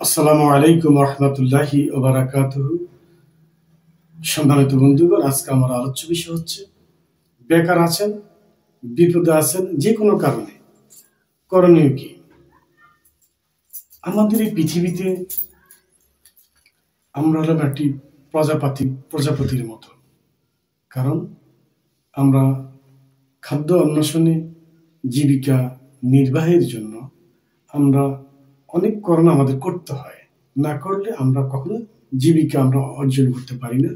আসসালামু আলাইকুম রহমতুল্লাহি ওয়া বারাকাতুহু। সম্মানিত বন্ধুগণ, আজকে আমার আলোচ্য বিষয় হচ্ছে বেকার আছেন, বিপদে আছেন, যে কোনো কারণে করণীয় কি। আমাদের এই পৃথিবীতে আমরা হলাম একটি প্রজাপতির মতো। কারণ আমরা খাদ্য অন্বেষণে, জীবিকা নির্বাহের জন্য আমরা অনেক কর্ম আমাদের করতে হয়। না করলে আমরা কখনো জীবিকা আমরা অর্জন করতে পারি না,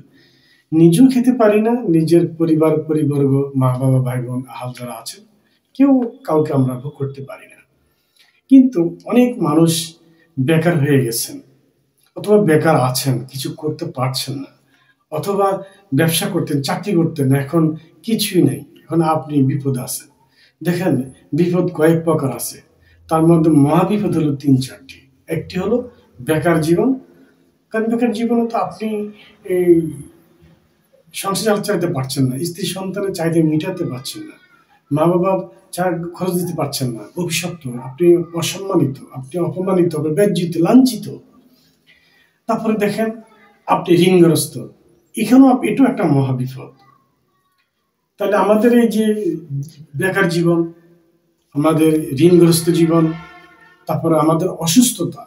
নিজেও খেতে পারি না, নিজের পরিবর্গ, মা বাবা, ভাই বোন, আহাল যারা আছেন, কেউ কাউকে আমরা ভোগ করতে পারি না। কিন্তু অনেক মানুষ বেকার হয়ে গেছেন, অথবা বেকার আছেন, কিছু করতে পারছেন না, অথবা ব্যবসা করতেন, চাকরি করতেন, এখন কিছুই নেই, এখন আপনি বিপদ আছেন। দেখেন, বিপদ কয়েক প্রকার আছে, তার মধ্যে মহাবিপদ হলো ৩-৪টি। একটি হলো বেকার জীবন। কারণ বেকার জীবনে তো আপনি এই সংসার চালাতে পারছেন না, স্ত্রী সন্তানের চাহিদা মেটাতে পারছেন না, মা বাবার খরচ দিতে পারছেন না, অভিশপ্ত, আপনি অসম্মানিত, আপনি অপমানিত, লজ্জিত, লাঞ্ছিত। তারপরে দেখেন আপনি ঋণগ্রস্ত, এখানেও এটাও একটা মহাবিপদ। তাহলে আমাদের এই যে বেকার জীবন, আমাদের ঋণগ্রস্ত জীবন, তারপরে আমাদের অসুস্থতা,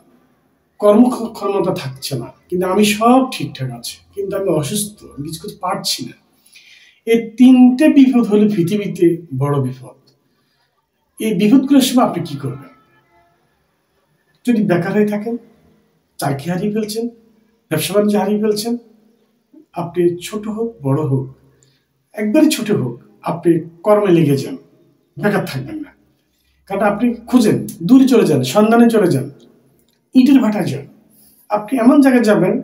কর্মক্ষমতা থাকছে না, কিন্তু আমি সব ঠিকঠাক আছে, কিন্তু আমি অসুস্থ, আমি কিছু করতে পারছি না। এই 3টে বিপদ হলো পৃথিবীতে বড় বিপদ। এই বিপদগুলোর সময় আপনি কি করবেন? যদি বেকার হয়ে থাকেন, চাকরি হারিয়ে ফেলছেন, ব্যবসা বাণিজ্য হারিয়ে ফেলছেন, আপনি ছোট হোক বড় হোক, একবারে ছোট হোক, আপনি কর্মে লেগে যান, বেকার থাকবেন না। কারণ আপনি খুঁজেন, দূরে চলে যান, সন্ধানে চলে যান, ইটের ভাটায় যান, আপনি এমন জায়গায় যাবেন,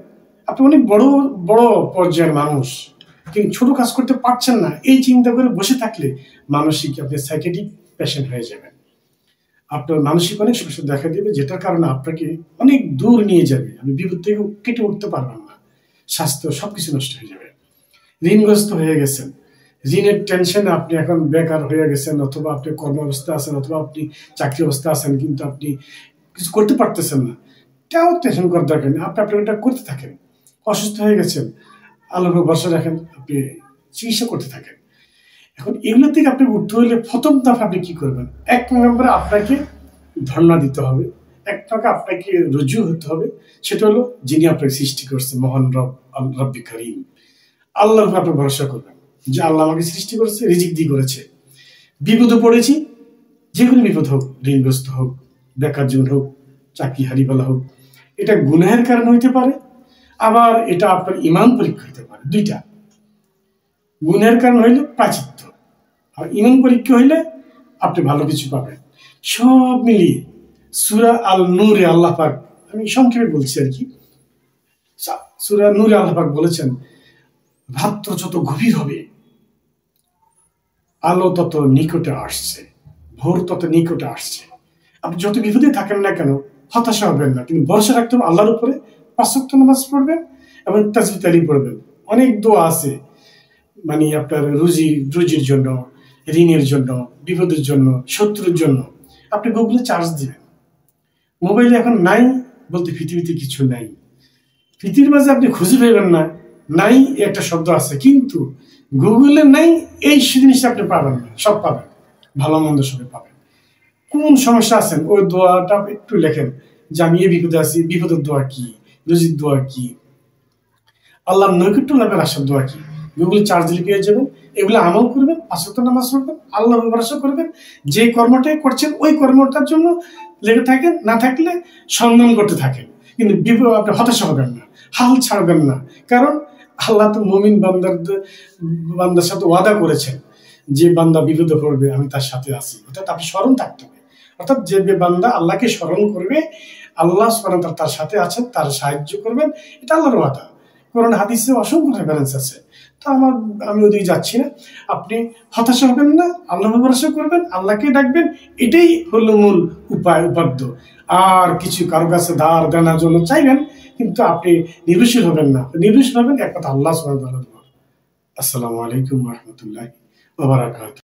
আপনি অনেক বড় বড় পর্যায়ের মানুষ, কিন্তু ছোট কাজ করতে পারছেন না, এই চিন্তা করে বসে থাকলে মানসিক আপনি সাইকেটিক পেশেন্ট হয়ে যাবেন। আপনার মানসিক অনেক সমস্যা দেখা দেবে, যেটার কারণে আপনাকে অনেক দূর নিয়ে যাবে, আপনি বিপদ থেকে কেটে উঠতে পারবেন না, স্বাস্থ্য সবকিছু নষ্ট হয়ে যাবে। ঋণগ্রস্ত হয়ে গেছেন, ঋণের টেনশনে আপনি এখন বেকার হয়ে গেছেন, অথবা আপনি কর্ম অবস্থা আছেন, অথবা আপনি চাকরি অবস্থা আছেন, কিন্তু আপনি কিছু করতে পারতেছেন না। এটাও টেনশন করার দরকার নেই, আপনি এটা করতে থাকেন। অসুস্থ হয়ে গেছেন, আল্লাহর উপর ভরসা রাখেন, আপনি চিকিৎসা করতে থাকেন। এখন এগুলো থেকে আপনি উঠতে হলে প্রথম দফা আপনি কি করবেন? 1 নম্বরে আপনাকে ধর্ণা দিতে হবে, আপনাকে রুজু হতে হবে। সেটা হলো যিনি আপনাকে সৃষ্টি করছেন, মহান রব্বি কারীম, আল্লাহর উপর আপনি ভরসা করবেন যে আল্লাহ আমাকে সৃষ্টি করেছে, রিজিক দিয়ে করেছে। বিপদে পড়েছি, যে কোনো বিপদ হোক, ঋণগ্রস্ত হোক, বেকার জীবন হোক, চাকরি হারিয়ে ফেলা হোক, এটা গুনাহের কারণ হইতে পারে, আবার এটা আপনার ঈমান পরীক্ষা হইতে পারে। 2টা। গুনাহের কারণ হইলে প্রাচিত্য, আর ঈমান পরীক্ষা হইলে আপনি ভালো কিছু পাবেন। সব মিলিয়ে সূরা আল নূরে আল্লাহ পাক, আমি সংক্ষেপে বলছি আর কি, সূরা নূরে আল্লাহ পাক বলেছেন, রাত্র যত গভীর হবে, আলো তত নিকটে আসছে, ভোর তত নিকটে আসছে। আপনি যত বিপদে থাকেন না কেন, হতাশা হবেন না, কিন্তু ভরসা রাখতে হবে আল্লাহর উপরে। 5 ওয়াক্ত নামাজ পড়বেন এবং তাসবিহ তাহলিল পড়বেন। অনেক দোয়া আছে, মানে আপনার রুজির জন্য, ঋণের জন্য, বিপদের জন্য, শত্রুর জন্য। আপনি গুগলে চার্জ দিবেন। মোবাইলে এখন নাই বলতে পৃথিবীতে কিছু নাই, পৃথিবীর মাঝে আপনি খুঁজে পাবেন না, নাই একটা শব্দ আছে, কিন্তু গুগলে নাই এই জিনিসটা আপনি পাবেন না, সব পাবেন, ভালো মন্দ সবই পাবেন। কোন সমস্যা আছেন, ওই দোয়াটা একটু লেখেন যে আমি এই বিপদে আছি, বিপদের দোয়া কি, রুজির দোয়া কি, আল্লাহর নৈকট্য লাভের আসার দোয়া কি, গুগলে চার্জ দিলে পেয়ে যাবেন। এগুলো আমল করবেন, 5 ওয়াক্ত নামাজ পড়বেন, আল্লাহর ভরসা করবেন, যে কর্মটাই করছেন ওই কর্মটার জন্য লেগে থাকেন, না থাকলে সন্ধান করতে থাকেন, কিন্তু বিপদ আপনি হতাশা হবেন না, হাল ছাড়বেন না। কারণ আল্লাহ তো মুমিন বান্দার সাথে ওয়াদা করেছেন যে বান্দা বিপদে পড়বে আমি তার সাথে আছি, অর্থাৎ আপনি স্মরণ থাকতে হবে। অর্থাৎ যে বান্দা আল্লাহকে স্মরণ করবে, আল্লাহ সুবহানাহু ওয়া তাআলা তার সাথে আছেন, তার সাহায্য করবেন, এটা আল্লাহর ওয়াদা। কোরআন হাদিসে অসংখ্য রেফারেন্স আছে। তো আমি ওদিকে যাচ্ছি না, আপনি হতাশা হবেন না, আল্লাহর ভরসা করবেন, আল্লাহকে ডাকবেন, এটাই হলো মূল উপাদ্য। আর কিছু কারো কাছে ধার দেনার জন্য চাইবেন, কিন্তু আপনি নির্ভরশীল হবেন না, নির্ভরশীল হবেন একমাত্র আল্লাহ সুবহানাহু ওয়া তাআলার উপর। আসসালামু আলাইকুম ওয়া রাহমাতুল্লাহি ওয়া বারাকাতুহু।